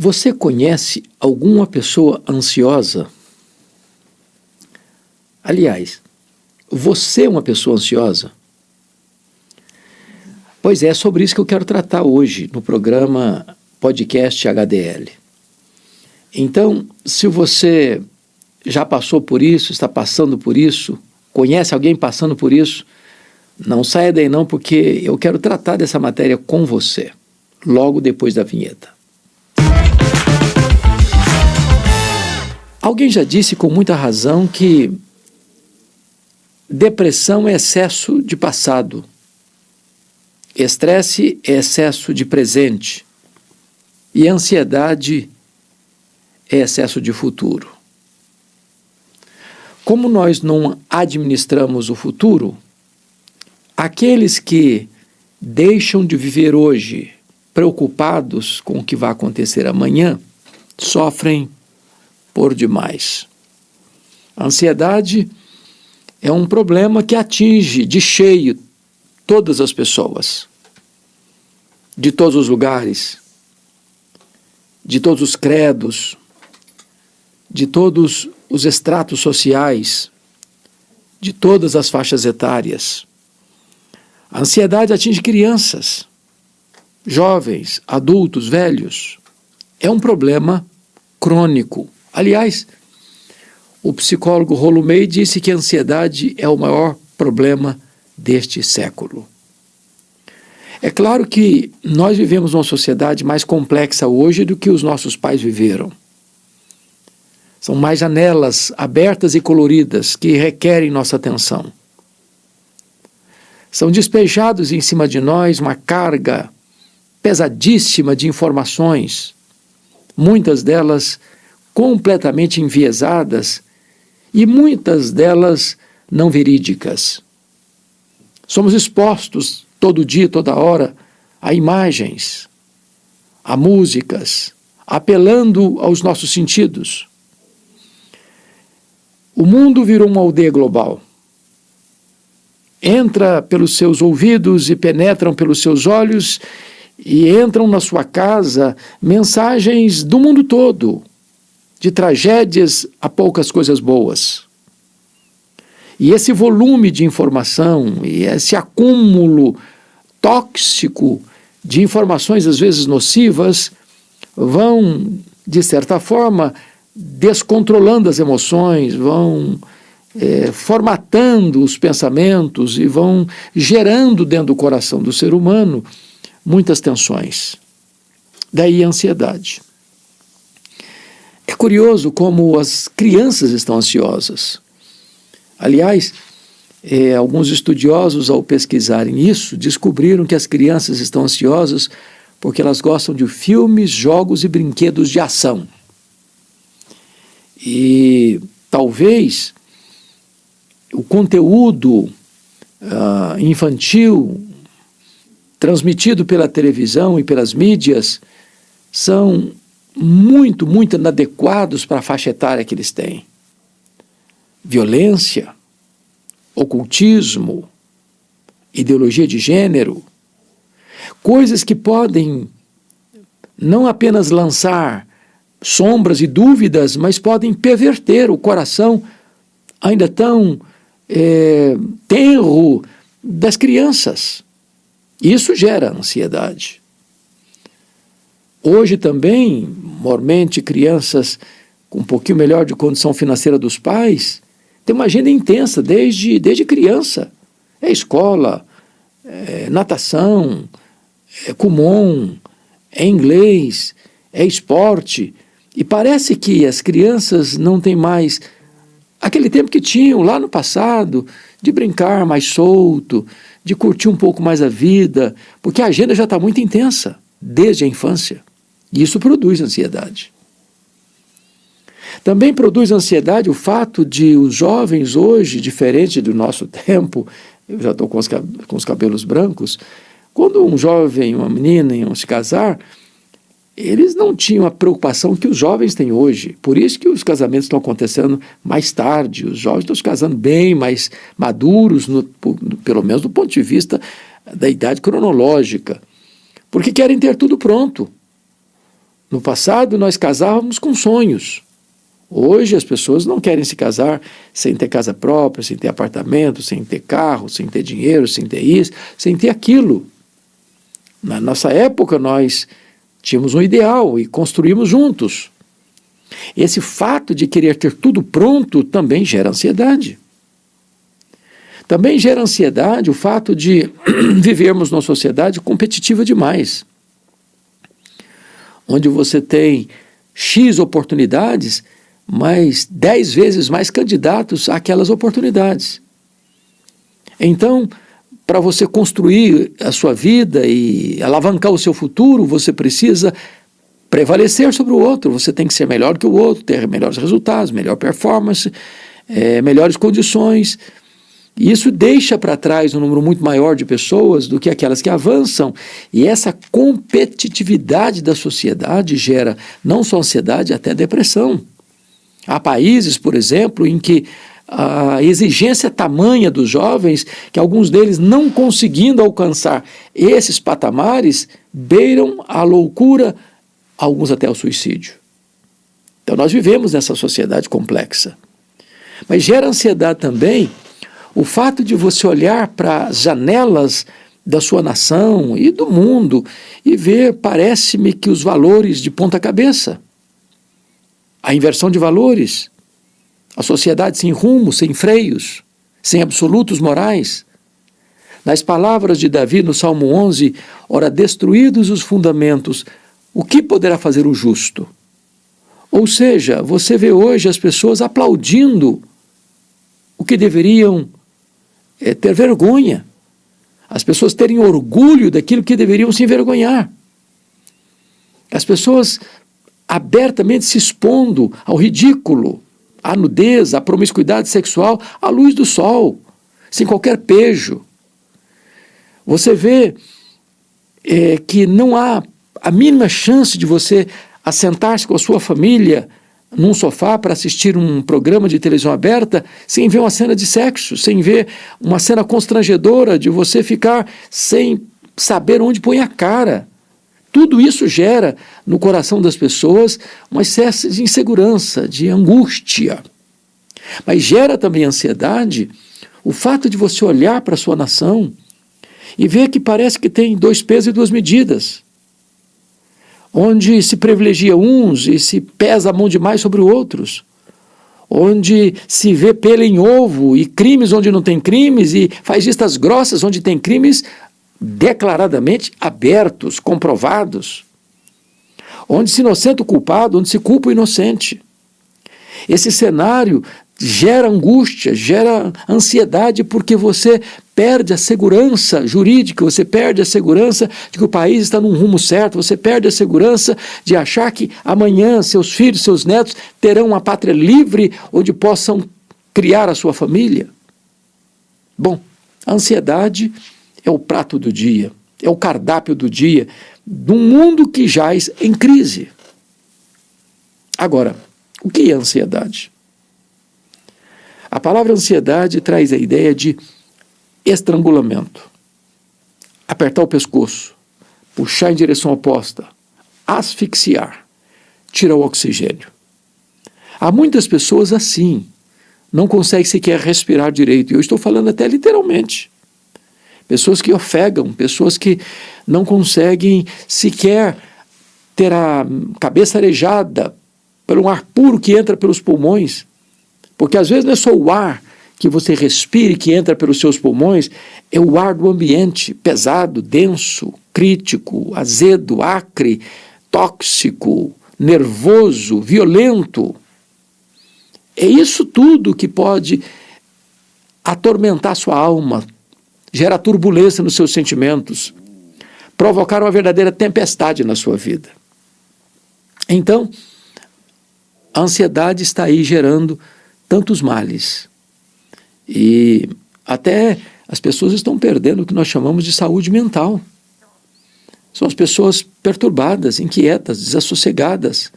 Você conhece alguma pessoa ansiosa? Aliás, você é uma pessoa ansiosa? Pois é sobre isso que eu quero tratar hoje no programa Podcast HDL. Então, se você já passou por isso, está passando por isso, conhece alguém passando por isso, não saia daí não, porque eu quero tratar dessa matéria com você, logo depois da vinheta. Alguém já disse com muita razão que depressão é excesso de passado, estresse é excesso de presente e ansiedade é excesso de futuro. Como nós não administramos o futuro, aqueles que deixam de viver hoje preocupados com o que vai acontecer amanhã sofrem por demais. A ansiedade é um problema que atinge de cheio todas as pessoas, de todos os lugares, de todos os credos, de todos os estratos sociais, de todas as faixas etárias. A ansiedade atinge crianças, jovens, adultos, velhos. É um problema crônico. Aliás, o psicólogo Rollo May disse que a ansiedade é o maior problema deste século. É claro que nós vivemos uma sociedade mais complexa hoje do que os nossos pais viveram. São mais janelas abertas e coloridas que requerem nossa atenção. São despejados em cima de nós uma carga pesadíssima de informações, muitas delas completamente enviesadas e muitas delas não verídicas. Somos expostos todo dia, toda hora, a imagens, a músicas, apelando aos nossos sentidos. O mundo virou uma aldeia global. Entra pelos seus ouvidos e penetram pelos seus olhos e entram na sua casa mensagens do mundo todo, de tragédias a poucas coisas boas. E esse volume de informação e esse acúmulo tóxico de informações, às vezes nocivas, vão, de certa forma, descontrolando as emoções, vão formatando os pensamentos e vão gerando dentro do coração do ser humano muitas tensões. Daí a ansiedade. É curioso como as crianças estão ansiosas. Aliás, alguns estudiosos, ao pesquisarem isso, descobriram que as crianças estão ansiosas porque elas gostam de filmes, jogos e brinquedos de ação. E talvez o conteúdo infantil transmitido pela televisão e pelas mídias são muito inadequados para a faixa etária que eles têm. Violência, ocultismo, ideologia de gênero, coisas que podem não apenas lançar sombras e dúvidas, mas podem perverter o coração ainda tão tenro das crianças. Isso gera ansiedade. Hoje também, mormente, crianças com um pouquinho melhor de condição financeira dos pais têm uma agenda intensa desde criança. É escola, é natação, é Kumon, é inglês, é esporte. E parece que as crianças não têm mais aquele tempo que tinham lá no passado de brincar mais solto, de curtir um pouco mais a vida, porque a agenda já está muito intensa desde a infância. E isso produz ansiedade. Também produz ansiedade o fato de os jovens hoje, diferente do nosso tempo, eu já estou com os cabelos brancos, quando um jovem, uma menina iam se casar, eles não tinham a preocupação que os jovens têm hoje. Por isso que os casamentos estão acontecendo mais tarde, os jovens estão se casando bem mais maduros, pelo menos do ponto de vista da idade cronológica, porque querem ter tudo pronto. No passado, nós casávamos com sonhos. Hoje, as pessoas não querem se casar sem ter casa própria, sem ter apartamento, sem ter carro, sem ter dinheiro, sem ter isso, sem ter aquilo. Na nossa época, nós tínhamos um ideal e construímos juntos. Esse fato de querer ter tudo pronto também gera ansiedade. Também gera ansiedade o fato de vivermos numa sociedade competitiva demais, onde você tem X oportunidades, mas 10 vezes mais candidatos àquelas oportunidades. Então, para você construir a sua vida e alavancar o seu futuro, você precisa prevalecer sobre o outro, você tem que ser melhor que o outro, ter melhores resultados, melhor performance, melhores condições. E isso deixa para trás um número muito maior de pessoas do que aquelas que avançam. E essa competitividade da sociedade gera não só ansiedade, até depressão. Há países, por exemplo, em que a exigência tamanha dos jovens, que alguns deles não conseguindo alcançar esses patamares, beiram a loucura, alguns até o suicídio. Então nós vivemos nessa sociedade complexa. Mas gera ansiedade também o fato de você olhar para as janelas da sua nação e do mundo e ver, parece-me, que os valores de ponta cabeça, a inversão de valores, a sociedade sem rumo, sem freios, sem absolutos morais. Nas palavras de Davi no Salmo 11, ora, destruídos os fundamentos, o que poderá fazer o justo? Ou seja, você vê hoje as pessoas aplaudindo o que deveriam ter vergonha. As pessoas terem orgulho daquilo que deveriam se envergonhar. As pessoas abertamente se expondo ao ridículo, à nudez, à promiscuidade sexual, à luz do sol, sem qualquer pejo. Você vê que não há a mínima chance de você assentar-se com a sua família num sofá para assistir um programa de televisão aberta sem ver uma cena de sexo, sem ver uma cena constrangedora de você ficar sem saber onde põe a cara. Tudo isso gera no coração das pessoas uma espécie de insegurança, de angústia. Mas gera também ansiedade o fato de você olhar para a sua nação e ver que parece que tem 2 pesos e 2 medidas, onde se privilegia uns e se pesa a mão demais sobre outros, onde se vê pelo em ovo e crimes onde não tem crimes e faz vistas grossas onde tem crimes declaradamente abertos, comprovados, onde se inocenta o culpado, onde se culpa o inocente. Esse cenário gera angústia, gera ansiedade, porque você perde a segurança jurídica, você perde a segurança de que o país está num rumo certo, você perde a segurança de achar que amanhã seus filhos, seus netos terão uma pátria livre onde possam criar a sua família. Bom, a ansiedade é o prato do dia, é o cardápio do dia, de um mundo que jaz em crise. Agora, o que é ansiedade? A palavra ansiedade traz a ideia de estrangulamento, apertar o pescoço, puxar em direção oposta, asfixiar, tirar o oxigênio. Há muitas pessoas assim, não conseguem sequer respirar direito, e eu estou falando até literalmente. Pessoas que ofegam, pessoas que não conseguem sequer ter a cabeça arejada pelo ar puro que entra pelos pulmões, porque às vezes não é só o ar que você respire que entra pelos seus pulmões, é o ar do ambiente, pesado, denso, crítico, azedo, acre, tóxico, nervoso, violento. É isso tudo que pode atormentar sua alma, gerar turbulência nos seus sentimentos, provocar uma verdadeira tempestade na sua vida. Então, a ansiedade está aí gerando tantos males. E até as pessoas estão perdendo o que nós chamamos de saúde mental. São as pessoas perturbadas, inquietas, desassossegadas,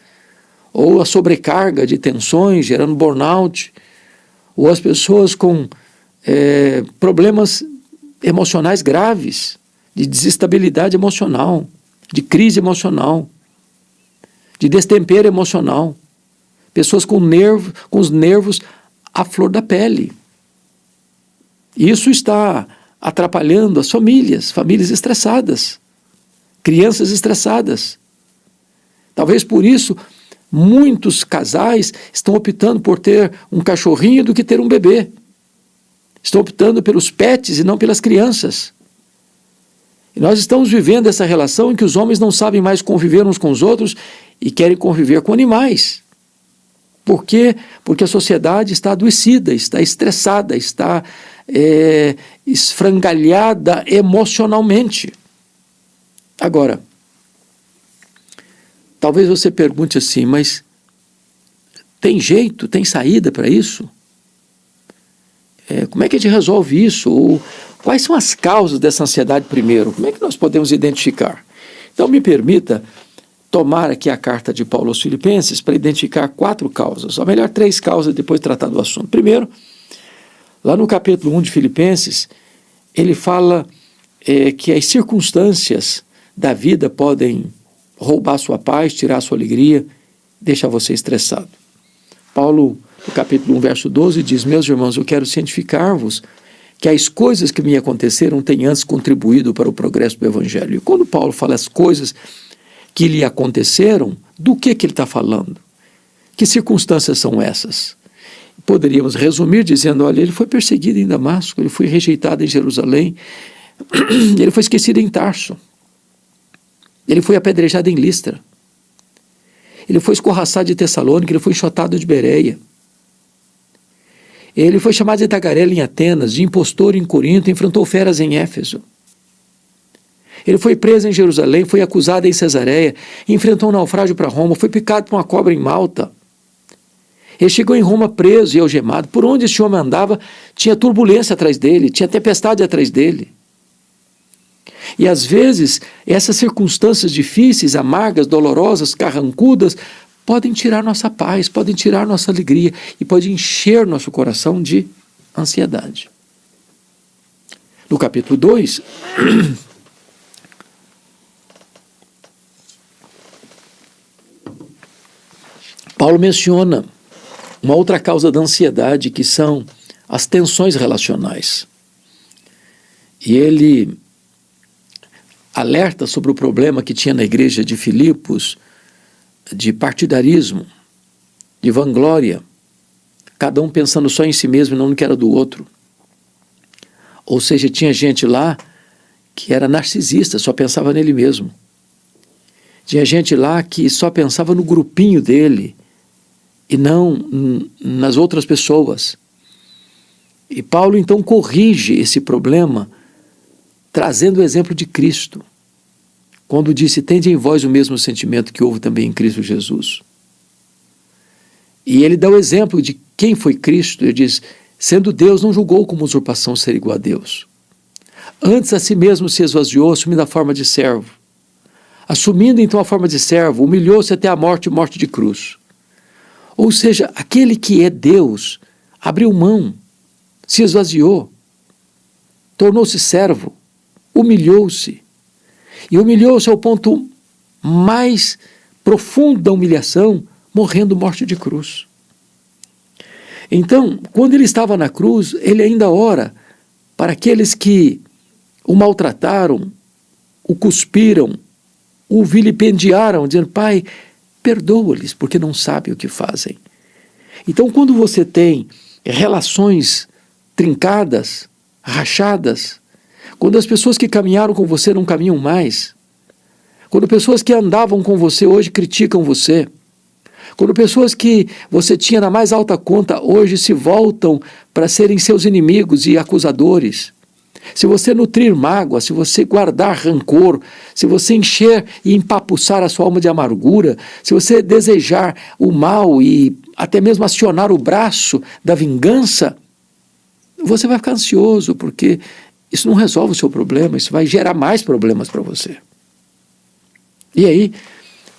ou a sobrecarga de tensões gerando burnout, ou as pessoas com problemas emocionais graves, de desestabilidade emocional, de crise emocional. de destempero emocional, pessoas com os nervos à flor da pele. Isso está atrapalhando as famílias estressadas, crianças estressadas. Talvez por isso muitos casais estão optando por ter um cachorrinho do que ter um bebê. Estão optando pelos pets e não pelas crianças. E nós estamos vivendo essa relação em que os homens não sabem mais conviver uns com os outros e querem conviver com animais. Por quê? Porque a sociedade está adoecida, está estressada, está esfrangalhada emocionalmente. Agora, talvez você pergunte assim, mas tem jeito, tem saída para isso? Como é que a gente resolve isso? Ou quais são as causas dessa ansiedade primeiro? Como é que nós podemos identificar? Então me permita tomar aqui a carta de Paulo aos Filipenses para identificar 4 causas, ou melhor, 3 causas, depois de tratar do assunto. Primeiro, lá no capítulo 1 de Filipenses, ele fala que as circunstâncias da vida podem roubar sua paz, tirar sua alegria, deixar você estressado. Paulo, no capítulo 1, verso 12, diz: meus irmãos, eu quero cientificar-vos que as coisas que me aconteceram têm antes contribuído para o progresso do Evangelho. E quando Paulo fala as coisas que lhe aconteceram, do que ele está falando? Que circunstâncias são essas? Poderíamos resumir dizendo, olha, ele foi perseguido em Damasco, ele foi rejeitado em Jerusalém, ele foi esquecido em Tarso, ele foi apedrejado em Listra, ele foi escorraçado de Tessalônica, ele foi enxotado de Bereia, ele foi chamado de tagarela em Atenas, de impostor em Corinto, enfrentou feras em Éfeso. Ele foi preso em Jerusalém, foi acusado em Cesareia, enfrentou um naufrágio para Roma, foi picado por uma cobra em Malta. Ele chegou em Roma preso e algemado. Por onde esse homem andava, tinha turbulência atrás dele, tinha tempestade atrás dele. E às vezes, essas circunstâncias difíceis, amargas, dolorosas, carrancudas, podem tirar nossa paz, podem tirar nossa alegria e podem encher nosso coração de ansiedade. No capítulo 2, Paulo menciona uma outra causa da ansiedade, que são as tensões relacionais. E ele alerta sobre o problema que tinha na igreja de Filipos, de partidarismo, de vanglória, cada um pensando só em si mesmo e não no que era do outro. Ou seja, tinha gente lá que era narcisista, só pensava nele mesmo. Tinha gente lá que só pensava no grupinho dele e não nas outras pessoas. E Paulo então corrige esse problema trazendo o exemplo de Cristo, quando disse: tende em vós o mesmo sentimento que houve também em Cristo Jesus. E ele dá o exemplo de quem foi Cristo. Ele diz: sendo Deus, não julgou como usurpação ser igual a Deus. Antes a si mesmo se esvaziou, assumindo a forma de servo. Assumindo então a forma de servo, humilhou-se até a morte e morte de cruz. Ou seja, aquele que é Deus abriu mão, se esvaziou, tornou-se servo, humilhou-se. E humilhou-se ao ponto mais profundo da humilhação, morrendo morte de cruz. Então, quando ele estava na cruz, ele ainda ora para aqueles que o maltrataram, o cuspiram, o vilipendiaram, dizendo: Pai, perdoa-lhes, porque não sabem o que fazem. Então, quando você tem relações trincadas, rachadas, quando as pessoas que caminharam com você não caminham mais, quando pessoas que andavam com você hoje criticam você, quando pessoas que você tinha na mais alta conta hoje se voltam para serem seus inimigos e acusadores, se você nutrir mágoa, se você guardar rancor, se você encher e empapuçar a sua alma de amargura, se você desejar o mal e até mesmo acionar o braço da vingança, você vai ficar ansioso, porque isso não resolve o seu problema, isso vai gerar mais problemas para você. E aí,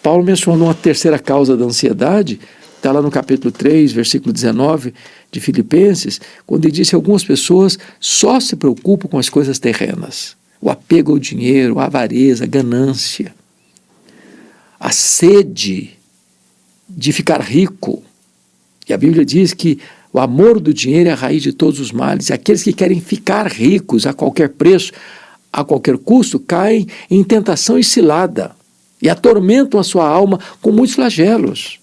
Paulo mencionou uma terceira causa da ansiedade, está lá no capítulo 3, versículo 19 de Filipenses, quando ele disse que algumas pessoas só se preocupam com as coisas terrenas. O apego ao dinheiro, a avareza, a ganância, a sede de ficar rico. E a Bíblia diz que o amor do dinheiro é a raiz de todos os males. E aqueles que querem ficar ricos a qualquer preço, a qualquer custo, caem em tentação e cilada e atormentam a sua alma com muitos flagelos.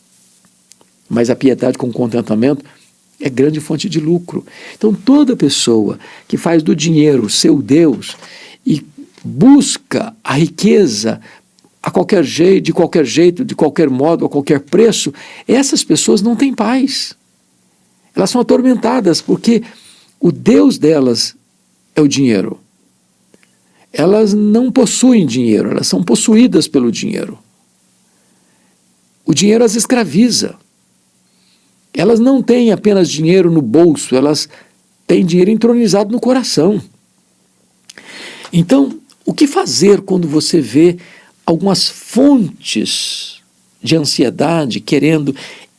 Mas a piedade com contentamento é grande fonte de lucro. Então toda pessoa que faz do dinheiro seu Deus e busca a riqueza a qualquer jeito, de qualquer modo, a qualquer preço, essas pessoas não têm paz. Elas são atormentadas porque o Deus delas é o dinheiro. Elas não possuem dinheiro, elas são possuídas pelo dinheiro. O dinheiro as escraviza. Elas não têm apenas dinheiro no bolso, elas têm dinheiro entronizado no coração. Então, o que fazer quando você vê algumas fontes de ansiedade querendo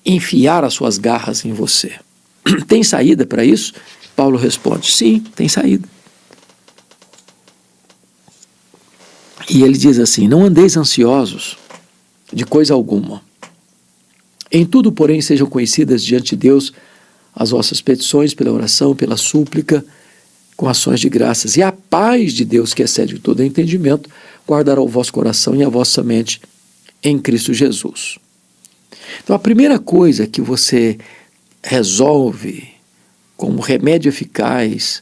enfiar as suas garras em você? Tem saída para isso? Paulo responde, sim, tem saída. E ele diz assim, não andeis ansiosos de coisa alguma. Em tudo, porém, sejam conhecidas diante de Deus as vossas petições pela oração, pela súplica, com ações de graças. E a paz de Deus, que excede todo entendimento, guardará o vosso coração e a vossa mente em Cristo Jesus. Então, a primeira coisa que você resolve como remédio eficaz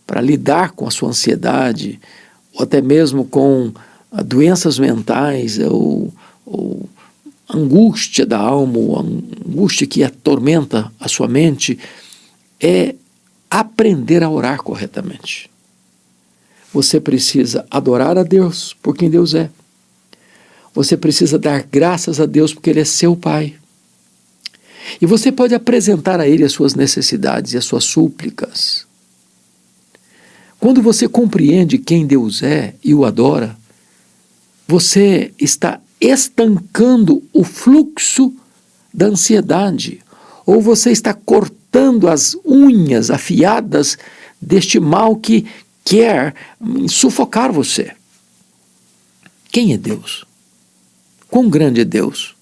para lidar com a sua ansiedade, ou até mesmo com doenças mentais, ou angústia da alma, ou angústia que atormenta a sua mente, é aprender a orar corretamente. Você precisa adorar a Deus por quem Deus é. Você precisa dar graças a Deus porque Ele é seu Pai. E você pode apresentar a Ele as suas necessidades e as suas súplicas. Quando você compreende quem Deus é e o adora, você está estancando o fluxo da ansiedade, ou você está cortando as unhas afiadas deste mal que quer sufocar você. Quem é Deus? Quão grande é Deus?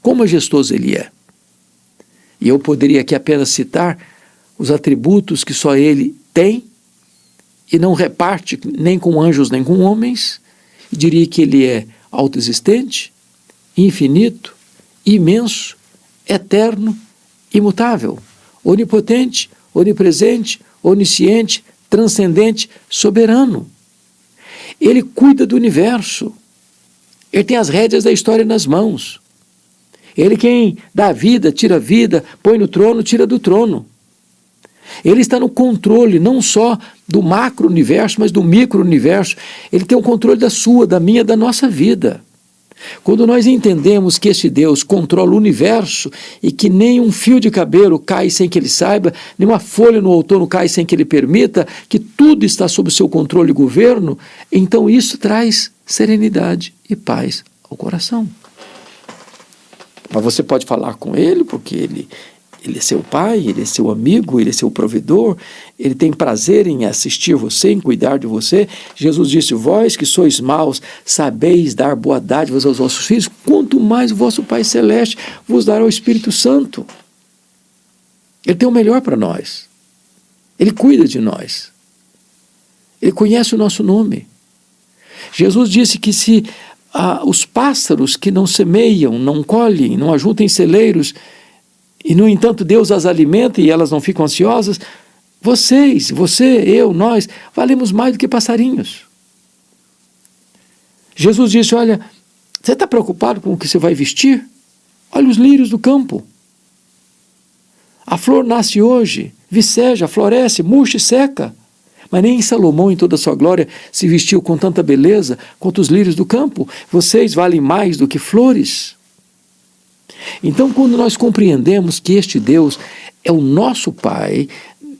Quão majestoso Ele é? E eu poderia aqui apenas citar os atributos que só Ele tem e não reparte nem com anjos nem com homens, e diria que Ele é autoexistente, infinito, imenso, eterno, imutável, onipotente, onipresente, onisciente, transcendente, soberano. Ele cuida do universo. Ele tem as rédeas da história nas mãos. Ele quem dá vida, tira a vida, põe no trono, tira do trono. Ele está no controle não só do macro-universo, mas do micro-universo. Ele tem o controle da sua, da minha, da nossa vida. Quando nós entendemos que esse Deus controla o universo e que nem um fio de cabelo cai sem que Ele saiba, nem uma folha no outono cai sem que Ele permita, que tudo está sob o seu controle e governo, então isso traz serenidade e paz ao coração. Mas você pode falar com Ele, porque Ele é seu pai, Ele é seu amigo, Ele é seu provedor, Ele tem prazer em assistir você, em cuidar de você. Jesus disse, vós que sois maus, sabeis dar boa dádivas aos vossos filhos, quanto mais o vosso Pai Celeste vos dará o Espírito Santo. Ele tem o melhor para nós. Ele cuida de nós. Ele conhece o nosso nome. Jesus disse que se os pássaros que não semeiam, não colhem, não ajuntam em celeiros, e, no entanto, Deus as alimenta e elas não ficam ansiosas, você, eu, nós, valemos mais do que passarinhos. Jesus disse, olha, você está preocupado com o que você vai vestir? Olha os lírios do campo. A flor nasce hoje, viceja, floresce, murcha e seca. Mas nem Salomão, em toda a sua glória, se vestiu com tanta beleza quanto os lírios do campo. Vocês valem mais do que flores. Então, quando nós compreendemos que este Deus é o nosso Pai,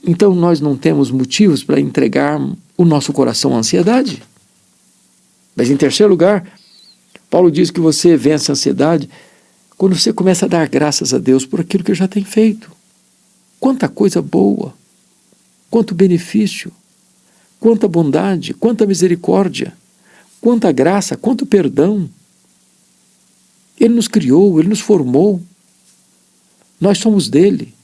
então nós não temos motivos para entregar o nosso coração à ansiedade. Mas, em terceiro lugar, Paulo diz que você vence a ansiedade quando você começa a dar graças a Deus por aquilo que já tem feito. Quanta coisa boa, quanto benefício, quanta bondade, quanta misericórdia, quanta graça, quanto perdão. Ele nos criou, Ele nos formou, Nós somos dele.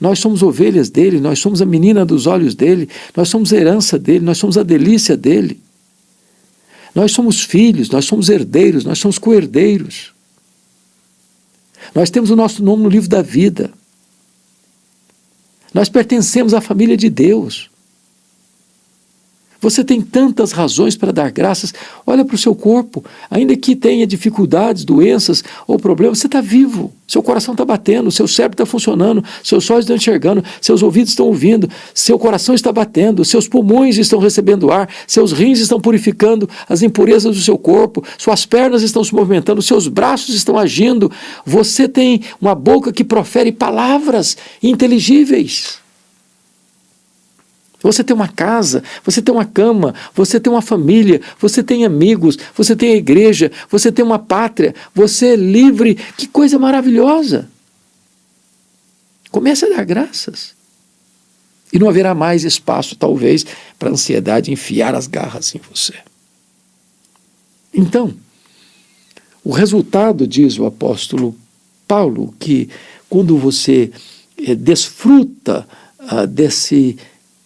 Nós somos ovelhas dele, nós somos a menina dos olhos dele, nós somos a herança dele, nós somos a delícia dele. Nós somos filhos, nós somos herdeiros, nós somos co-herdeiros. Nós temos o nosso nome no livro da vida. Nós pertencemos à família de Deus. Você tem tantas razões para dar graças. Olha para o seu corpo, ainda que tenha dificuldades, doenças ou problemas, você está vivo, seu coração está batendo, seu cérebro está funcionando, seus olhos estão enxergando, seus ouvidos estão ouvindo, seu coração está batendo, seus pulmões estão recebendo ar, seus rins estão purificando as impurezas do seu corpo, suas pernas estão se movimentando, seus braços estão agindo, você tem uma boca que profere palavras inteligíveis. Você tem uma casa, você tem uma cama, você tem uma família, você tem amigos, você tem a igreja, você tem uma pátria, você é livre. Que coisa maravilhosa! Comece a dar graças. E não haverá mais espaço, talvez, para a ansiedade enfiar as garras em você. Então, o resultado, diz o apóstolo Paulo, que quando você desfruta desse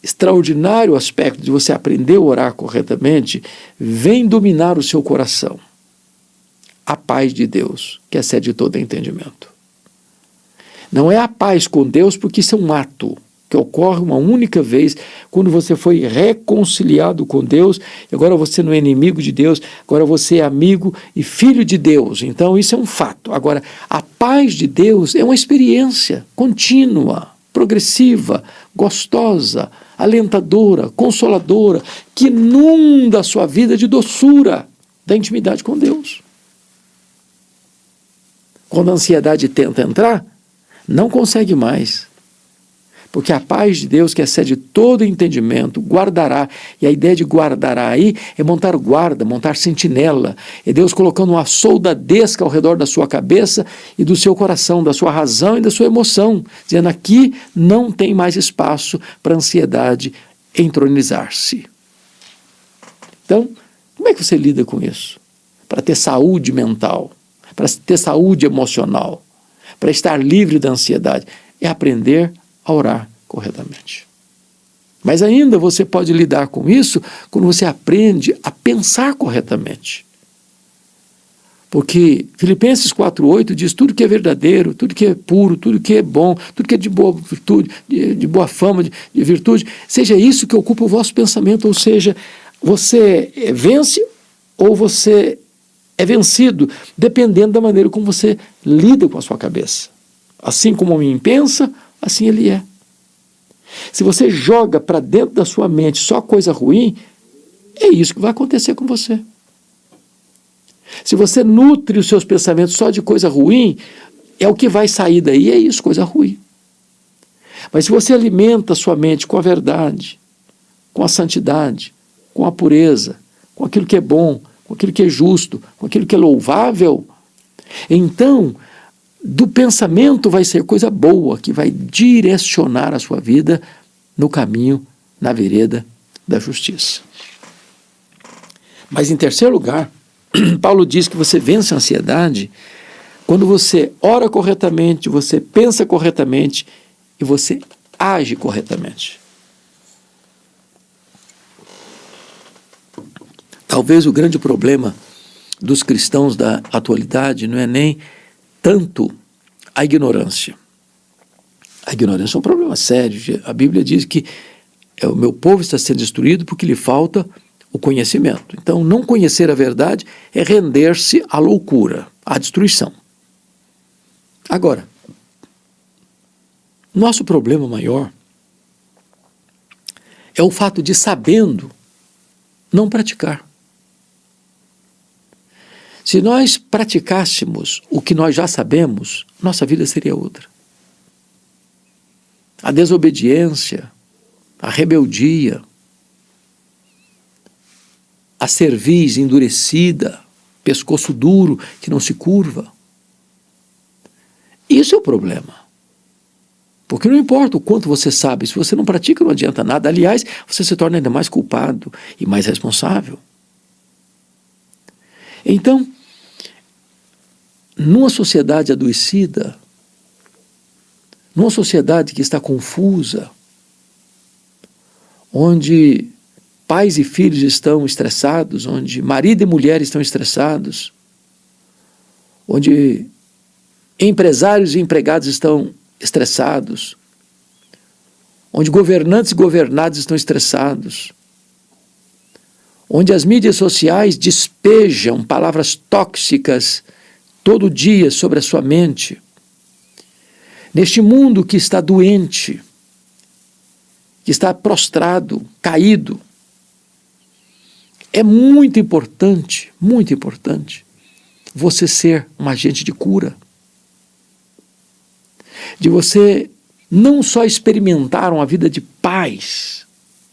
extraordinário aspecto de você aprender a orar corretamente, vem dominar o seu coração a paz de Deus, que excede todo entendimento. Não é a paz com Deus, porque isso é um ato que ocorre uma única vez, quando você foi reconciliado com Deus, e agora você não é inimigo de Deus, agora você é amigo e filho de Deus. Então isso é um fato. Agora, a paz de Deus é uma experiência contínua, progressiva, gostosa, alentadora, consoladora, que inunda a sua vida de doçura da intimidade com Deus. Quando a ansiedade tenta entrar, não consegue mais. Porque a paz de Deus, que excede todo entendimento, guardará. E a ideia de guardará aí é montar guarda, montar sentinela. É Deus colocando uma soldadesca ao redor da sua cabeça e do seu coração, da sua razão e da sua emoção. Dizendo, aqui não tem mais espaço para a ansiedade entronizar-se. Então, como é que você lida com isso? Para ter saúde mental, para ter saúde emocional, para estar livre da ansiedade, é aprender a orar corretamente. Mas ainda você pode lidar com isso quando você aprende a pensar corretamente. Porque Filipenses 4,8 diz, tudo que é verdadeiro, tudo que é puro, tudo que é bom, tudo que é de boa virtude, de boa fama, de virtude, seja isso que ocupa o vosso pensamento, ou seja, você vence ou você é vencido, dependendo da maneira como você lida com a sua cabeça. Assim como o homem pensa, assim ele é. Se você joga para dentro da sua mente só coisa ruim, é isso que vai acontecer com você. Se você nutre os seus pensamentos só de coisa ruim, é o que vai sair daí, é isso, coisa ruim. Mas se você alimenta a sua mente com a verdade, com a santidade, com a pureza, com aquilo que é bom, com aquilo que é justo, com aquilo que é louvável, então do pensamento vai ser coisa boa, que vai direcionar a sua vida no caminho, na vereda da justiça. Mas em terceiro lugar, Paulo diz que você vence a ansiedade quando você ora corretamente, você pensa corretamente e você age corretamente. Talvez o grande problema dos cristãos da atualidade não é nem tanto a ignorância. A ignorância é um problema sério. A Bíblia diz que o meu povo está sendo destruído porque lhe falta o conhecimento. Então, não conhecer a verdade é render-se à loucura, à destruição. Agora, nosso problema maior é o fato de, sabendo, não praticar. Se nós praticássemos o que nós já sabemos, nossa vida seria outra. A desobediência, a rebeldia, a cerviz endurecida, pescoço duro que não se curva. Isso é o problema. Porque não importa o quanto você sabe, se você não pratica não adianta nada. Aliás, você se torna ainda mais culpado e mais responsável. Então, numa sociedade adoecida, numa sociedade que está confusa, onde pais e filhos estão estressados, onde marido e mulher estão estressados, onde empresários e empregados estão estressados, onde governantes e governados estão estressados, onde as mídias sociais despejam palavras tóxicas todo dia sobre a sua mente. Neste mundo que está doente, que está prostrado, caído, é muito importante você ser um agente de cura. De você não só experimentar uma vida de paz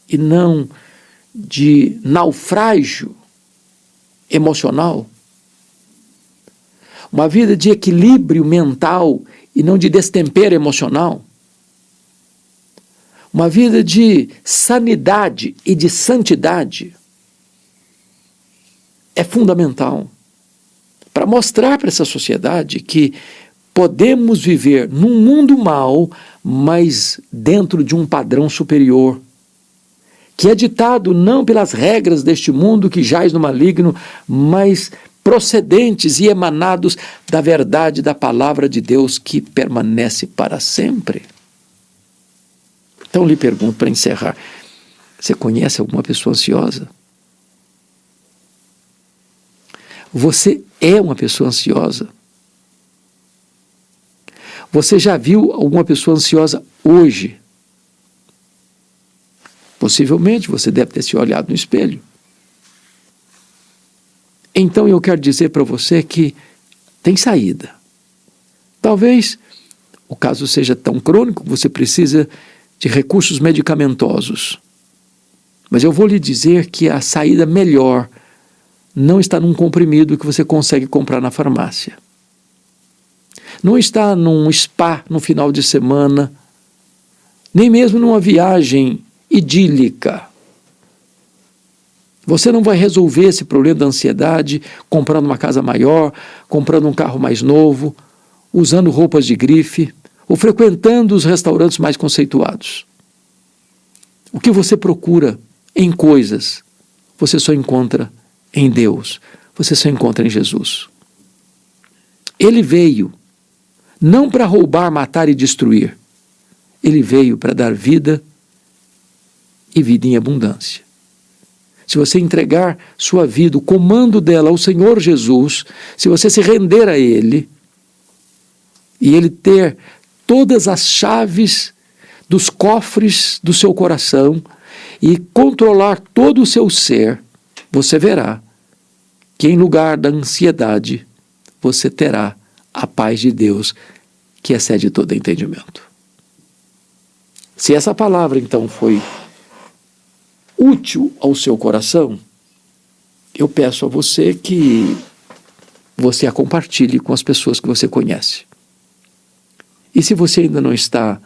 e não de naufrágio emocional, uma vida de equilíbrio mental e não de destempero emocional, uma vida de sanidade e de santidade, é fundamental para mostrar para essa sociedade que podemos viver num mundo mau, mas dentro de um padrão superior, que é ditado não pelas regras deste mundo que jaz no maligno, mas procedentes e emanados da verdade da palavra de Deus que permanece para sempre. Então lhe pergunto para encerrar, você conhece alguma pessoa ansiosa? Você é uma pessoa ansiosa? Você já viu alguma pessoa ansiosa hoje? Possivelmente você deve ter se olhado no espelho. Então eu quero dizer para você que tem saída. Talvez o caso seja tão crônico que você precisa de recursos medicamentosos. Mas eu vou lhe dizer que a saída melhor não está num comprimido que você consegue comprar na farmácia. Não está num spa no final de semana, nem mesmo numa viagem idílica. Você não vai resolver esse problema da ansiedade comprando uma casa maior, comprando um carro mais novo, usando roupas de grife ou frequentando os restaurantes mais conceituados. O que você procura em coisas, você só encontra em Deus, você só encontra em Jesus. Ele veio não para roubar, matar e destruir. Ele veio para dar vida e vida em abundância. Se você entregar sua vida, o comando dela ao Senhor Jesus, se você se render a Ele, e Ele ter todas as chaves dos cofres do seu coração e controlar todo o seu ser, você verá que em lugar da ansiedade, você terá a paz de Deus que excede todo entendimento. Se essa palavra então foi útil ao seu coração, eu peço a você que você a compartilhe com as pessoas que você conhece. E se você ainda não está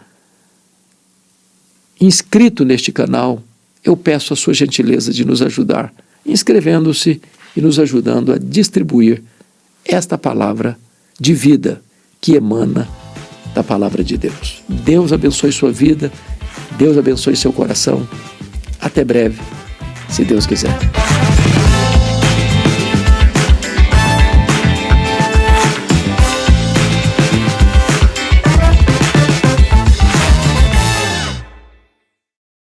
inscrito neste canal, eu peço a sua gentileza de nos ajudar, inscrevendo-se e nos ajudando a distribuir esta palavra de vida que emana da palavra de Deus. Deus abençoe sua vida, Deus abençoe seu coração. Até breve, se Deus quiser.